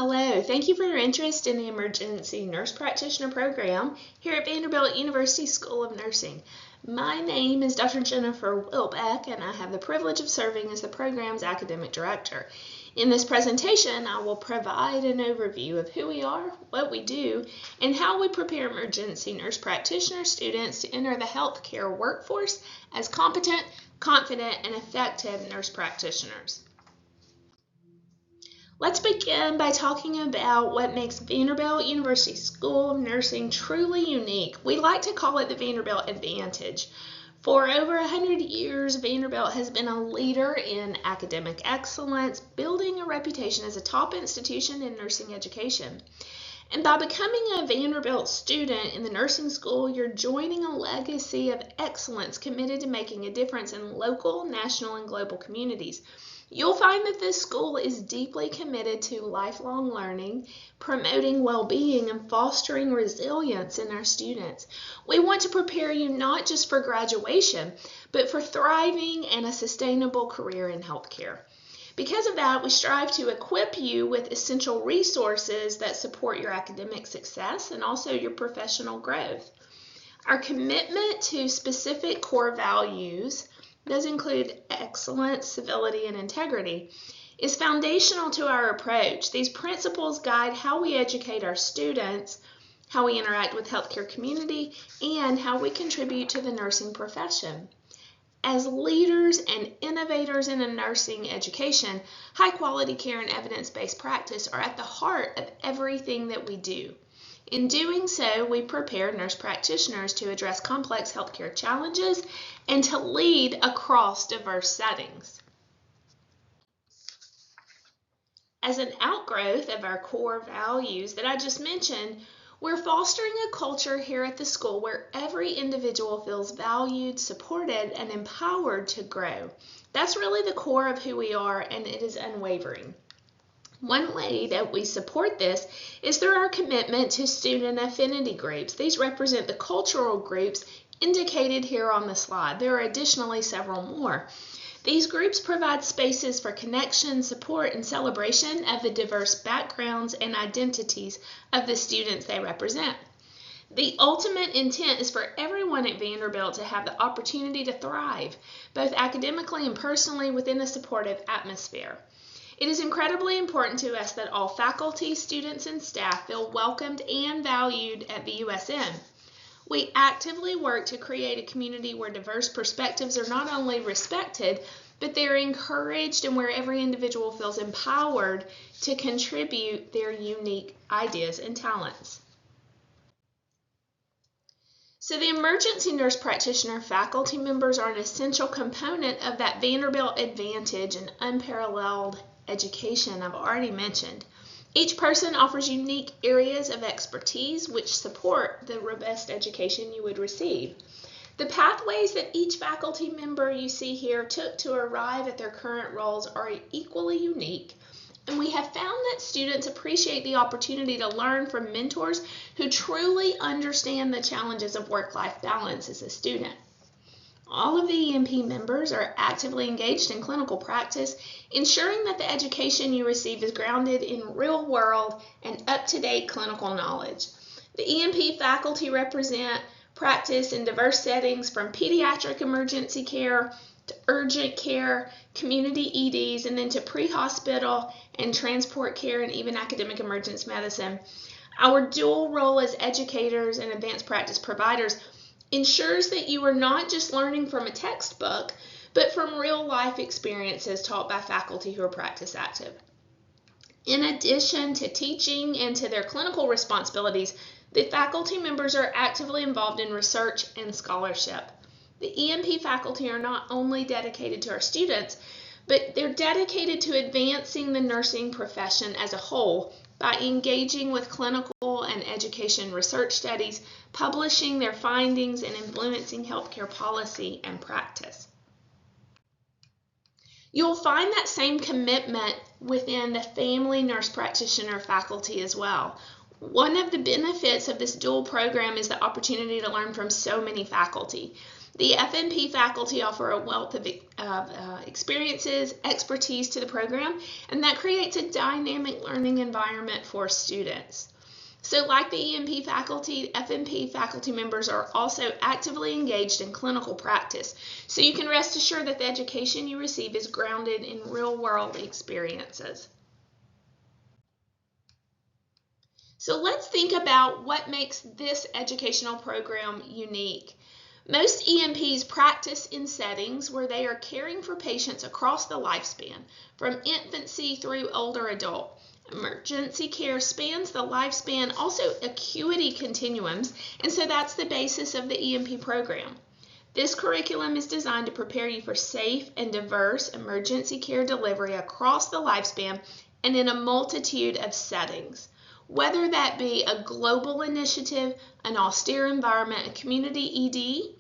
Hello, thank you for your interest in the Emergency Nurse Practitioner program here at Vanderbilt University School of Nursing. My name is Dr. Jennifer Wilbeck, and I have the privilege of serving as the program's academic director. In this presentation, I will provide an overview of who we are, what we do, and how we prepare emergency nurse practitioner students to enter the healthcare workforce as competent, confident, and effective nurse practitioners. Let's begin by talking about what makes Vanderbilt University School of Nursing truly unique. We like to call it the Vanderbilt Advantage. For over 100 years, Vanderbilt has been a leader in academic excellence, building a reputation as a top institution in nursing education. And by becoming a Vanderbilt student in the nursing school, you're joining a legacy of excellence committed to making a difference in local, national, and global communities. You'll find that this school is deeply committed to lifelong learning, promoting well-being, and fostering resilience in our students. We want to prepare you not just for graduation, but for thriving and a sustainable career in healthcare. Because of that, we strive to equip you with essential resources that support your academic success and also your professional growth. Our commitment to specific core values does include excellence, civility, and integrity, is foundational to our approach. These principles guide how we educate our students, how we interact with healthcare community, and how we contribute to the nursing profession. As leaders and innovators in a nursing education, high-quality care and evidence-based practice are at the heart of everything that we do. In doing so, we prepare nurse practitioners to address complex healthcare challenges and to lead across diverse settings. As an outgrowth of our core values that I just mentioned, we're fostering a culture here at the school where every individual feels valued, supported, and empowered to grow. That's really the core of who we are, and it is unwavering. One way that we support this is through our commitment to student affinity groups. These represent the cultural groups indicated here on the slide. There are additionally several more. These groups provide spaces for connection, support, and celebration of the diverse backgrounds and identities of the students they represent. The ultimate intent is for everyone at Vanderbilt to have the opportunity to thrive, both academically and personally, within a supportive atmosphere. It is incredibly important to us that all faculty, students, and staff feel welcomed and valued at VUSN. We actively work to create a community where diverse perspectives are not only respected, but they're encouraged and where every individual feels empowered to contribute their unique ideas and talents. So the emergency nurse practitioner faculty members are an essential component of that Vanderbilt advantage and unparalleled education I've already mentioned. Each person offers unique areas of expertise which support the robust education you would receive. The pathways that each faculty member you see here took to arrive at their current roles are equally unique, and we have found that students appreciate the opportunity to learn from mentors who truly understand the challenges of work-life balance as a student. All of the ENP members are actively engaged in clinical practice, ensuring that the education you receive is grounded in real-world and up-to-date clinical knowledge. The ENP faculty represent practice in diverse settings from pediatric emergency care to urgent care, community EDs, and then to pre-hospital and transport care and even academic emergency medicine. Our dual role as educators and advanced practice providers ensures that you are not just learning from a textbook, but from real-life experiences taught by faculty who are practice active. In addition to teaching and to their clinical responsibilities, the faculty members are actively involved in research and scholarship. The ENP faculty are not only dedicated to our students, but they're dedicated to advancing the nursing profession as a whole by engaging with clinical and education research studies, publishing their findings, and influencing healthcare policy and practice. You'll find that same commitment within the family nurse practitioner faculty as well. One of the benefits of this dual program is the opportunity to learn from so many faculty. The FNP faculty offer a wealth of experiences, expertise to the program, and that creates a dynamic learning environment for students. So like the ENP faculty, FNP faculty members are also actively engaged in clinical practice. So you can rest assured that the education you receive is grounded in real-world experiences. So let's think about what makes this educational program unique. Most ENPs practice in settings where they are caring for patients across the lifespan, from infancy through older adult. Emergency care spans the lifespan, also acuity continuums, and so that's the basis of the ENP program. This curriculum is designed to prepare you for safe and diverse emergency care delivery across the lifespan and in a multitude of settings. Whether that be a global initiative, an austere environment, a community ED,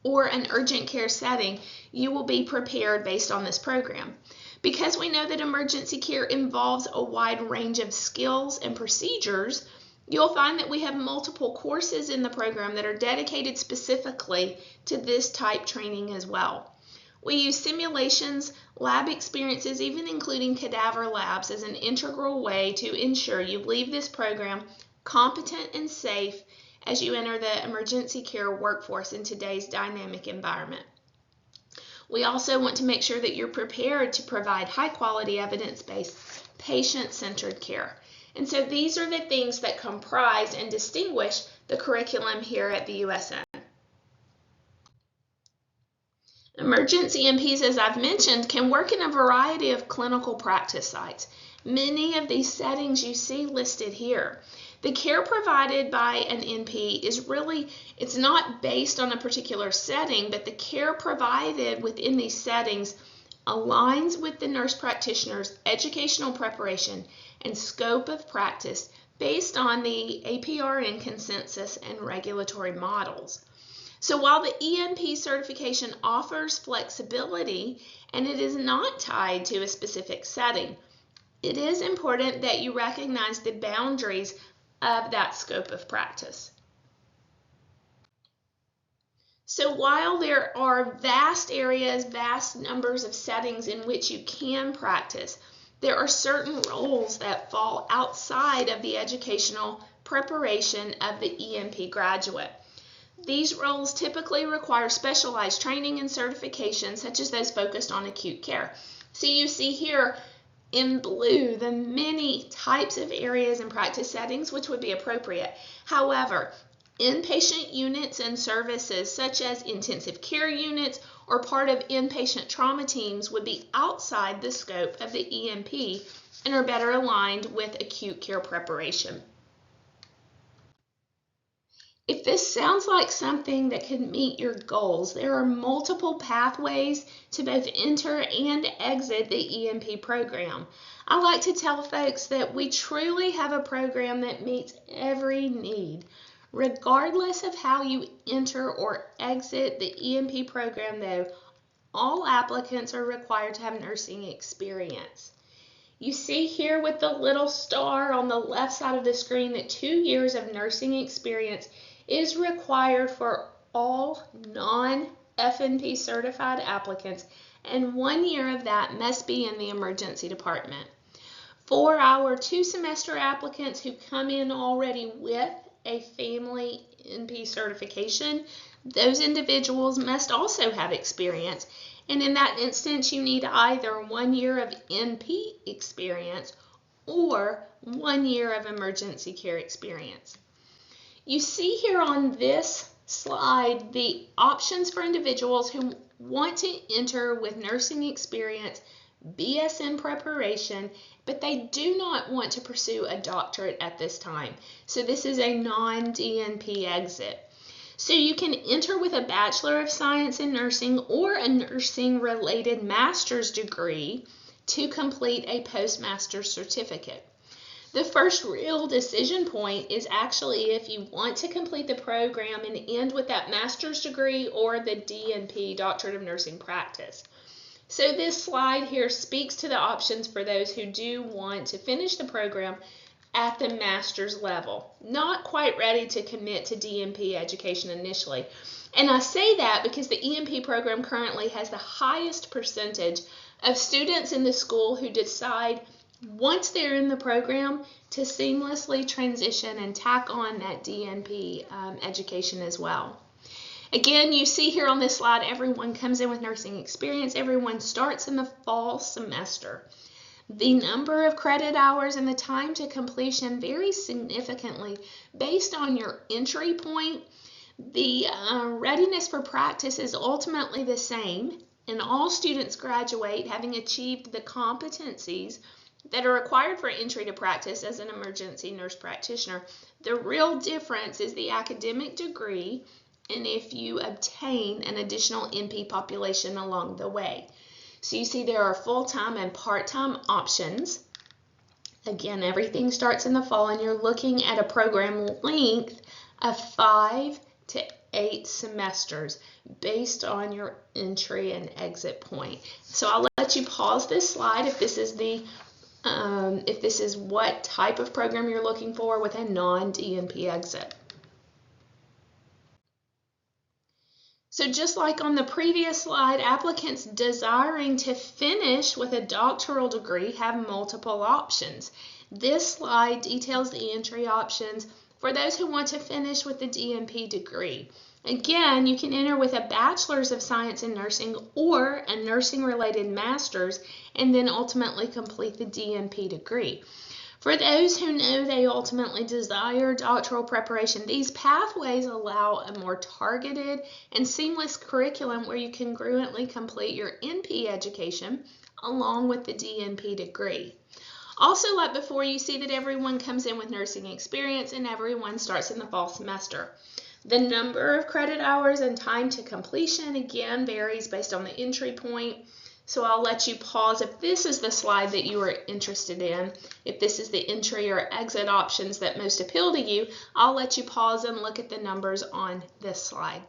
or an urgent care setting, you will be prepared based on this program. Because we know that emergency care involves a wide range of skills and procedures, you'll find that we have multiple courses in the program that are dedicated specifically to this type training as well. We use simulations, lab experiences, even including cadaver labs as an integral way to ensure you leave this program competent and safe as you enter the emergency care workforce in today's dynamic environment. We also want to make sure that you're prepared to provide high-quality, evidence-based, patient-centered care. And so these are the things that comprise and distinguish the curriculum here at VUSN. Emergency ENPs, as I've mentioned, can work in a variety of clinical practice sites. Many of these settings you see listed here. The care provided by an NP is really, it's not based on a particular setting, but the care provided within these settings aligns with the nurse practitioner's educational preparation and scope of practice based on the APRN consensus and regulatory models. So while the ENP certification offers flexibility and it is not tied to a specific setting, it is important that you recognize the boundaries of that scope of practice. So while there are vast areas, vast numbers of settings in which you can practice, there are certain roles that fall outside of the educational preparation of the ENP graduate. These roles typically require specialized training and certification, such as those focused on acute care. So you see here in blue the many types of areas and practice settings which would be appropriate. However, inpatient units and services such as intensive care units or part of inpatient trauma teams would be outside the scope of the ENP and are better aligned with acute care preparation. If this sounds like something that could meet your goals, there are multiple pathways to both enter and exit the ENP program. I like to tell folks that we truly have a program that meets every need. Regardless of how you enter or exit the ENP program, though, all applicants are required to have nursing experience. You see here with the little star on the left side of the screen that 2 years of nursing experience is required for all non-FNP certified applicants, and 1 year of that must be in the emergency department. For our 2-semester applicants who come in already with a family NP certification, those individuals must also have experience, and in that instance you need either 1 year of NP experience or 1 year of emergency care experience. You see here on this slide the options for individuals who want to enter with nursing experience, BSN preparation, but they do not want to pursue a doctorate at this time. So this is a non-DNP exit. So you can enter with a Bachelor of Science in Nursing or a nursing-related master's degree to complete a postmaster's certificate. The first real decision point is actually if you want to complete the program and end with that master's degree or the DNP, Doctorate of Nursing Practice. So this slide here speaks to the options for those who do want to finish the program at the master's level, not quite ready to commit to DNP education initially. And I say that because the EMP program currently has the highest percentage of students in the school who decide once they're in the program to seamlessly transition and tack on that DNP education as well. Again, you see here on this slide, everyone comes in with nursing experience. Everyone starts in the fall semester. The number of credit hours and the time to completion varies significantly based on your entry point. The readiness for practice is ultimately the same, and all students graduate having achieved the competencies that are required for entry to practice as an emergency nurse practitioner. The real difference is the academic degree and if you obtain an additional NP population along the way. So you see there are full-time and part-time options. Again, everything starts in the fall, and you're looking at a program length of 5 to 8 semesters based on your entry and exit point. So I'll let you pause this slide if this is what type of program you're looking for with a non-DNP exit. So just like on the previous slide, applicants desiring to finish with a doctoral degree have multiple options. This slide details the entry options for those who want to finish with the DNP degree. Again, you can enter with a Bachelor's of Science in Nursing or a nursing-related master's and then ultimately complete the DNP degree. For those who know they ultimately desire doctoral preparation, these pathways allow a more targeted and seamless curriculum where you congruently complete your NP education along with the DNP degree. Also, like before, you see that everyone comes in with nursing experience and everyone starts in the fall semester. The number of credit hours and time to completion, again, varies based on the entry point. So I'll let you pause if this is the slide that you are interested in. If this is the entry or exit options that most appeal to you, I'll let you pause and look at the numbers on this slide.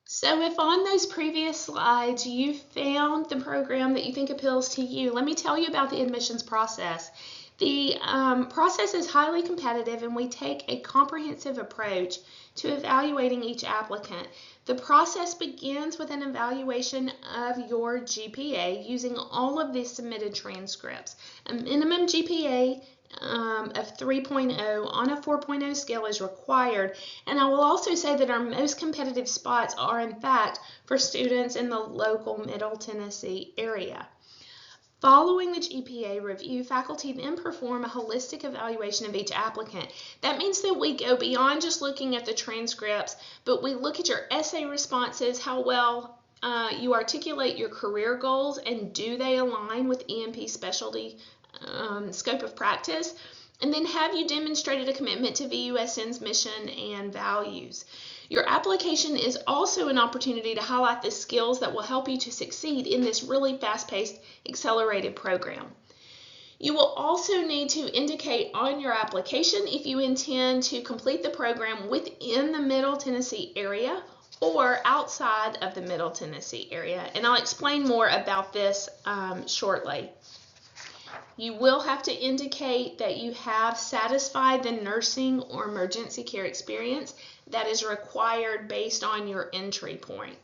So if on those previous slides you found the program that you think appeals to you, let me tell you about the admissions process. The process is highly competitive, and we take a comprehensive approach to evaluating each applicant. The process begins with an evaluation of your GPA using all of the submitted transcripts. A minimum GPA of 3.0 on a 4.0 scale is required, and I will also say that our most competitive spots are in fact for students in the local Middle Tennessee area. Following the GPA review, faculty then perform a holistic evaluation of each applicant. That means that we go beyond just looking at the transcripts, but we look at your essay responses, how well you articulate your career goals, and do they align with EMP specialty scope of practice, and then have you demonstrated a commitment to VUSN's mission and values. Your application is also an opportunity to highlight the skills that will help you to succeed in this really fast-paced, accelerated program. You will also need to indicate on your application if you intend to complete the program within the Middle Tennessee area or outside of the Middle Tennessee area, and I'll explain more about this shortly. You will have to indicate that you have satisfied the nursing or emergency care experience that is required based on your entry point.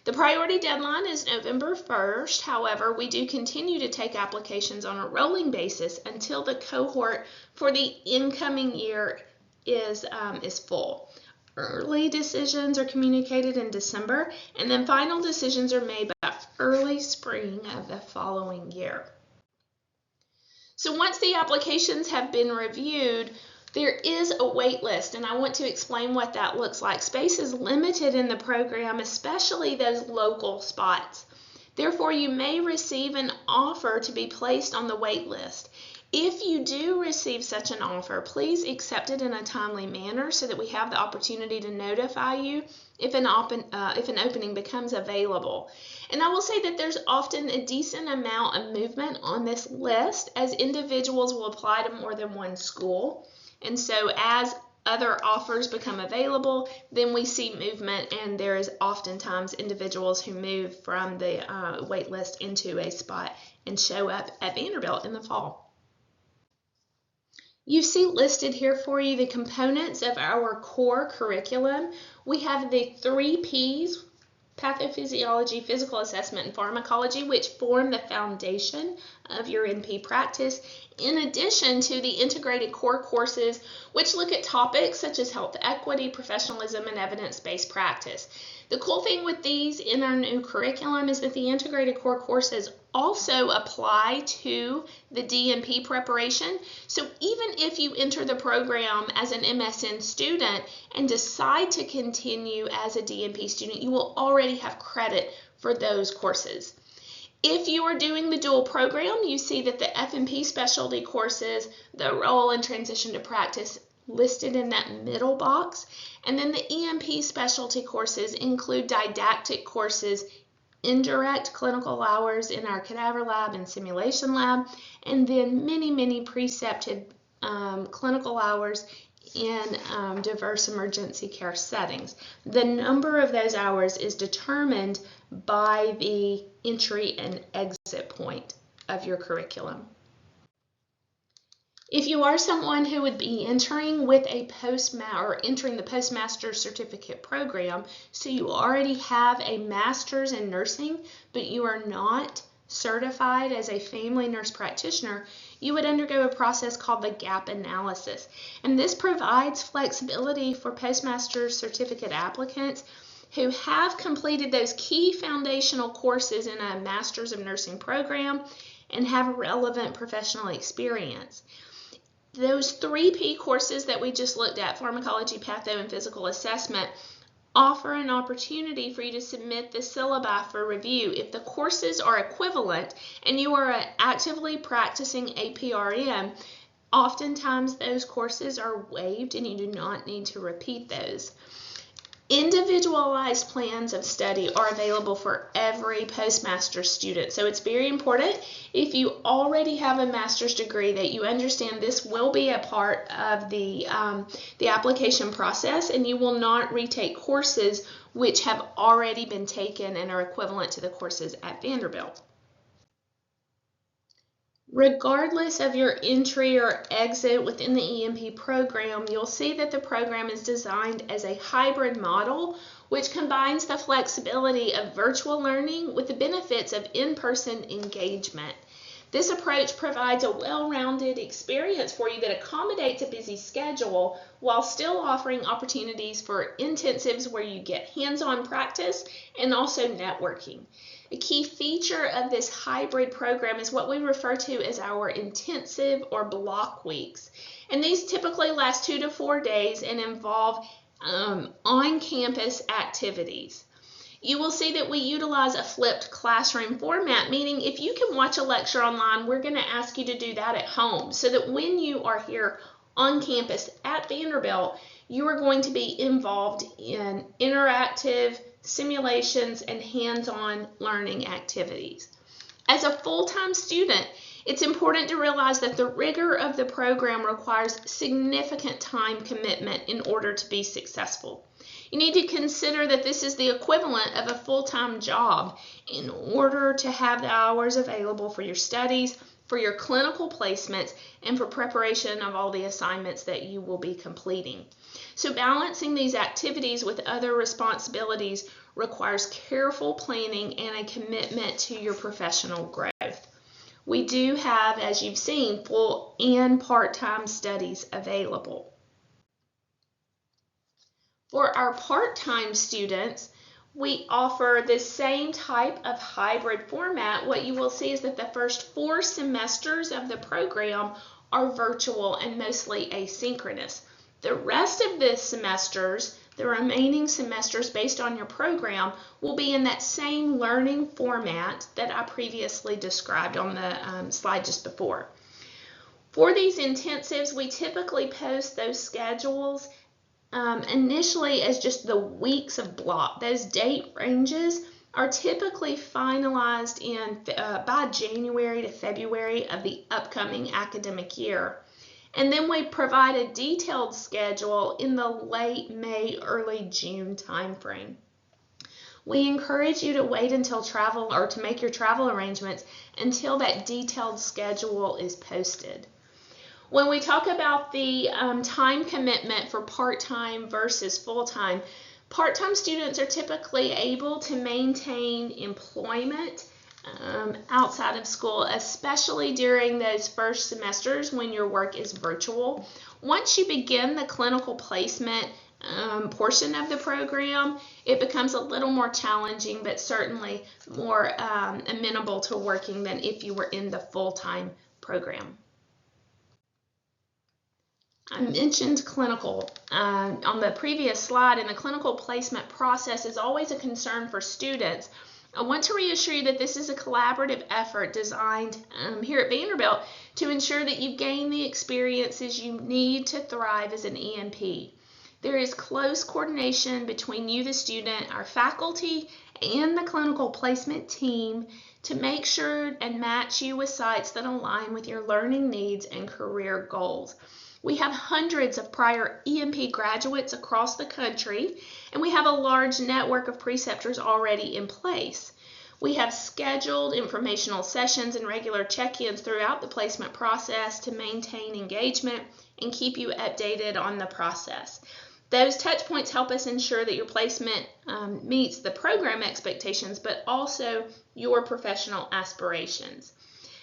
The priority deadline is November 1st. However, we do continue to take applications on a rolling basis until the cohort for the incoming year is full. Early decisions are communicated in December, and then final decisions are made by early spring of the following year. So once the applications have been reviewed, there is a wait list, and I want to explain what that looks like. Space is limited in the program, especially those local spots. Therefore, you may receive an offer to be placed on the wait list. If you do receive such an offer, please accept it in a timely manner so that we have the opportunity to notify you if an opening becomes available. And I will say that there's often a decent amount of movement on this list as individuals will apply to more than one school. And so as other offers become available, then we see movement, and there is oftentimes individuals who move from the wait list into a spot and show up at Vanderbilt in the fall. You see listed here for you the components of our core curriculum. We have the 3 Ps, pathophysiology, physical assessment, and pharmacology, which form the foundation of your NP practice, in addition to the integrated core courses, which look at topics such as health equity, professionalism, and evidence-based practice. The cool thing with these in our new curriculum is that the integrated core courses also apply to the DNP preparation. So even if you enter the program as an MSN student and decide to continue as a DNP student, you will already have credit for those courses. If you are doing the dual program, you see that the F&P specialty courses, the role and transition to practice, listed in that middle box. And then the EMP specialty courses include didactic courses, indirect clinical hours in our cadaver lab and simulation lab, and then many precepted clinical hours in diverse emergency care settings. The number of those hours is determined by the entry and exit point of your curriculum. If you are someone who would be entering with a entering the postmaster certificate program, so you already have a master's in nursing, but you are not certified as a family nurse practitioner, you would undergo a process called the gap analysis. And this provides flexibility for postmaster certificate applicants who have completed those key foundational courses in a master's of nursing program and have relevant professional experience. Those 3 P courses that we just looked at, pharmacology, patho, and physical assessment, offer an opportunity for you to submit the syllabi for review. If the courses are equivalent and you are actively practicing APRN, oftentimes those courses are waived and you do not need to repeat those. Individualized plans of study are available for every postmaster student. So it's very important, if you already have a master's degree, that you understand this will be a part of the application process, and you will not retake courses which have already been taken and are equivalent to the courses at Vanderbilt. Regardless of your entry or exit within the EMP program, you'll see that the program is designed as a hybrid model, which combines the flexibility of virtual learning with the benefits of in-person engagement. This approach provides a well-rounded experience for you that accommodates a busy schedule while still offering opportunities for intensives where you get hands-on practice and also networking. A key feature of this hybrid program is what we refer to as our intensive or block weeks. And these typically last 2 to 4 days and involve on-campus activities. You will see that we utilize a flipped classroom format, meaning if you can watch a lecture online, we're going to ask you to do that at home, so that when you are here on campus at Vanderbilt, you are going to be involved in interactive simulations and hands-on learning activities. As a full-time student, it's important to realize that the rigor of the program requires significant time commitment in order to be successful. You need to consider that this is the equivalent of a full-time job in order to have the hours available for your studies, for your clinical placements, and for preparation of all the assignments that you will be completing. So balancing these activities with other responsibilities requires careful planning and a commitment to your professional growth. We do have, as you've seen, full and part-time studies available. For our part-time students, we offer the same type of hybrid format. What you will see is that the first 4 semesters of the program are virtual and mostly asynchronous. The rest of the semesters, the remaining semesters based on your program, will be in that same learning format that I previously described on the slide just before. For these intensives, we typically post those schedules initially as just the weeks of block. Those date ranges are typically finalized by January to February of the upcoming academic year. And then we provide a detailed schedule in the late May, early June timeframe. We encourage you to wait until travel or to make your travel arrangements until that detailed schedule is posted. When we talk about the time commitment for part-time versus full-time, part-time students are typically able to maintain employment outside of school, especially during those first semesters when your work is virtual. Once you begin the clinical placement portion of the program, it becomes a little more challenging, but certainly more amenable to working than if you were in the full-time program. I mentioned clinical on the previous slide, and the clinical placement process is always a concern for students. I want to reassure you that this is a collaborative effort designed here at Vanderbilt to ensure that you gain the experiences you need to thrive as an ENP. There is close coordination between you, the student, our faculty, and the clinical placement team to make sure and match you with sites that align with your learning needs and career goals. We have hundreds of prior ENP graduates across the country, and we have a large network of preceptors already in place. We have scheduled informational sessions and regular check-ins throughout the placement process to maintain engagement and keep you updated on the process. Those touch points help us ensure that your placement meets the program expectations, but also your professional aspirations.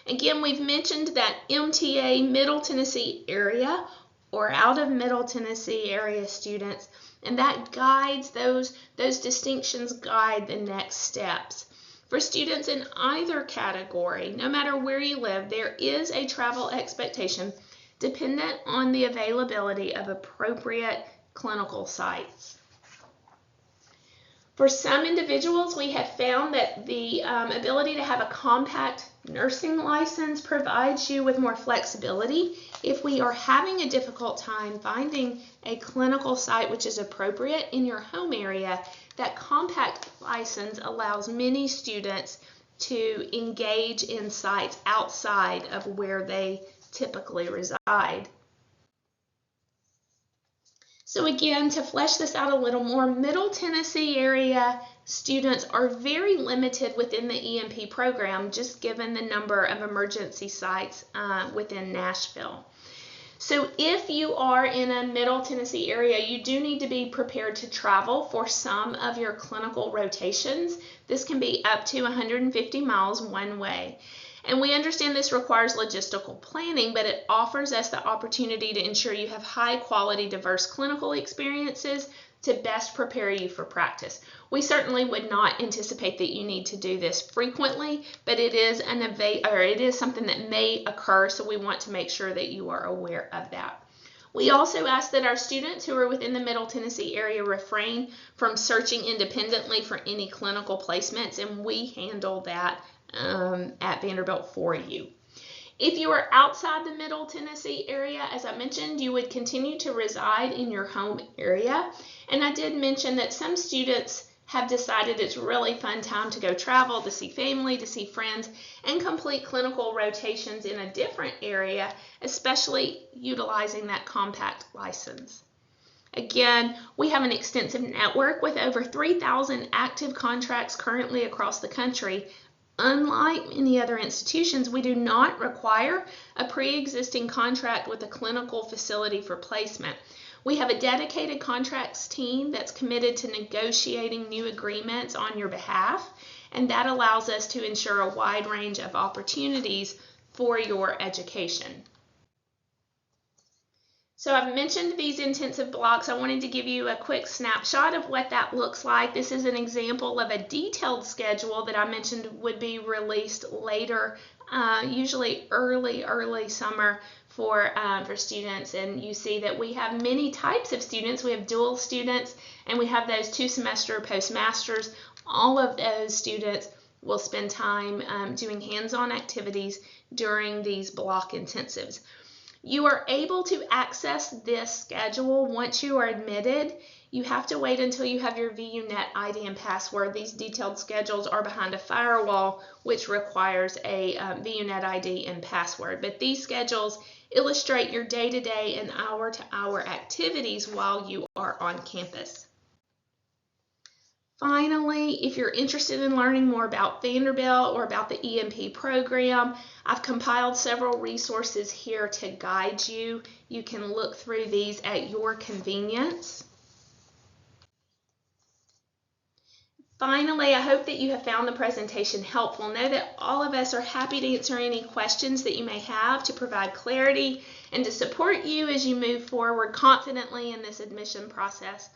Again, we've mentioned that MTA Middle Tennessee area or out of Middle Tennessee area students, and that guides those distinctions guide the next steps. For students in either category, no matter where you live, there is a travel expectation dependent on the availability of appropriate clinical sites. For some individuals, we have found that the ability to have a compact nursing license provides you with more flexibility. If we are having a difficult time finding a clinical site which is appropriate in your home area, that compact license allows many students to engage in sites outside of where they typically reside. So again, to flesh this out a little more, Middle Tennessee area students are very limited within the ENP program, just given the number of emergency sites within Nashville. So if you are in a Middle Tennessee area, you do need to be prepared to travel for some of your clinical rotations. This can be up to 150 miles one way. And we understand this requires logistical planning, but it offers us the opportunity to ensure you have high quality, diverse clinical experiences to best prepare you for practice. We certainly would not anticipate that you need to do this frequently, but it is something that may occur, so we want to make sure that you are aware of that. We also ask that our students who are within the Middle Tennessee area refrain from searching independently for any clinical placements, and we handle that at Vanderbilt for you. If you are outside the Middle Tennessee area, as I mentioned, you would continue to reside in your home area. And I did mention that some students have decided it's a really fun time to go travel, to see family, to see friends, and complete clinical rotations in a different area, especially utilizing that compact license. Again, we have an extensive network with over 3,000 active contracts currently across the country. Unlike many other institutions, we do not require a pre-existing contract with a clinical facility for placement. We have a dedicated contracts team that's committed to negotiating new agreements on your behalf, and that allows us to ensure a wide range of opportunities for your education. So I've mentioned these intensive blocks. I wanted to give you a quick snapshot of what that looks like. This is an example of a detailed schedule that I mentioned would be released later, usually early summer for students. And you see that we have many types of students. We have dual students, and we have those 2-semester postmasters. All of those students will spend time doing hands-on activities during these block intensives. You are able to access this schedule once you are admitted. You have to wait until you have your VUNet ID and password. These detailed schedules are behind a firewall, which requires a VUNet ID and password. But these schedules illustrate your day-to-day and hour-to-hour activities while you are on campus. Finally, if you're interested in learning more about Vanderbilt or about the EMP program, I've compiled several resources here to guide you. You can look through these at your convenience. Finally, I hope that you have found the presentation helpful. Know that all of us are happy to answer any questions that you may have to provide clarity and to support you as you move forward confidently in this admission process.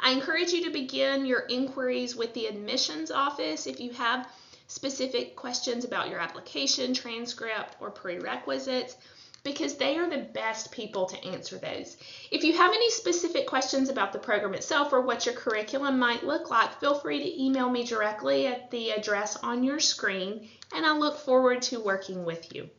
I encourage you to begin your inquiries with the admissions office if you have specific questions about your application, transcript, or prerequisites, because they are the best people to answer those. If you have any specific questions about the program itself or what your curriculum might look like, feel free to email me directly at the address on your screen, and I look forward to working with you.